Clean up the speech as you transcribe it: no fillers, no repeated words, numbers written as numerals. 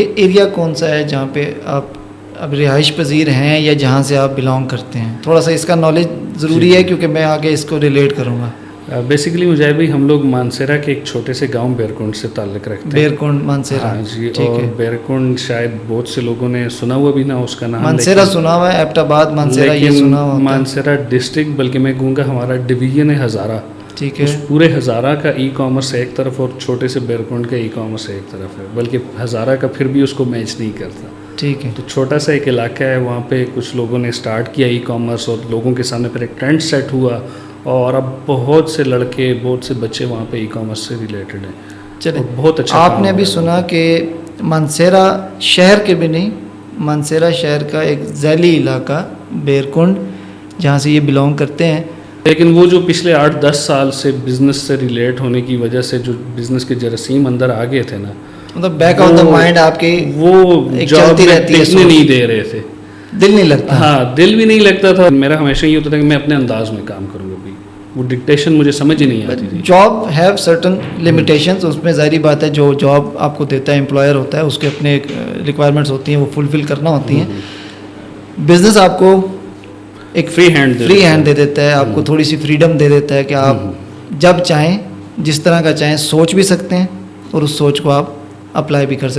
یہ ایریا کون سا ہے جہاں پہ آپ اب رہائش پذیر ہیں یا جہاں سے آپ بلانگ کرتے ہیں؟ تھوڑا سا اس کا نالج ضروری ہے کیونکہ میں آگے اس کو ریلیٹ کروں گا. بیسیکلی مجھے بھی ہم لوگ مانسیرا کے ایک چھوٹے سے گاؤں بیرکنڈ سے تعلق رکھتے ہیں. بیرکنڈ مانسیرا. ہاں جی. اور بیرکنڈ شاید بہت سے لوگوں نے سنا ہوا بھی نہ اس کا نام. مانسیرا سنا ہوا ہے, ایبٹ آباد مانسیرا یہ سنا ہوا ہے. مانسیرا ڈسٹرکٹ بلکہ میں کہوں گا ہمارا ڈویژن ہے ہزارہ. ٹھیک ہے. اس پورے ہزارہ کا ای کامرس ایک طرف اور چھوٹے سے بیرکنڈ کا ای کامرس ایک طرف ہے, بلکہ ہزارہ کا پھر بھی اس کو میچ نہیں کرتا. ٹھیک ہے. تو چھوٹا سا ایک علاقہ ہے, وہاں پہ کچھ لوگوں نے اسٹارٹ کیا ای کامرس اور لوگوں کے سامنے پھر ایک ٹرینڈ سیٹ ہوا اور اب بہت سے لڑکے بہت سے بچے وہاں پہ ای کامرس سے ریلیٹڈ ہیں. چلیں بہت اچھا. آپ نے بھی سنا کہ مانسیرا شہر کے بھی نہیں, مانسیرا شہر کا ایک ذیلی علاقہ بیرکنڈ جہاں سے یہ بلانگ کرتے ہیں, لیکن وہ جو پچھلے 8-10 سال سے بزنس سے ریلیٹ ہونے کی وجہ سے جو بزنس کے جراثیم اندر آ گئے تھے نا, مطلب بیک آف دا مائنڈ آپ کی وہ چلتی رہتی ہے, ٹکنے نہیں دے رہے تھے, دل نہیں لگتا. ہاں دل بھی نہیں لگتا تھا. میرا ہمیشہ یہ ہوتا تھا کہ میں اپنے انداز میں کام کروں گا, بھی وہ ڈکٹیشن مجھے سمجھ ہی نہیں آتی تھی. جاب ہیو سرٹن لمیٹیشنز, اس میں ظاہری بات ہے جو جاب آپ کو دیتا ہے امپلائر ہوتا ہے, اس کے اپنے ریکوائرمنٹس ہوتی ہیں, وہ فلفل کرنا ہوتی ہیں. بزنس آپ کو ایک فری ہینڈ دے دیتا ہے, آپ کو تھوڑی سی فریڈم دے دیتا ہے کہ آپ جب چاہیں جس طرح کا چاہیں سوچ بھی سکتے ہیں اور اس سوچ کو آپ اپلائی بھی کر سکتے ہیں.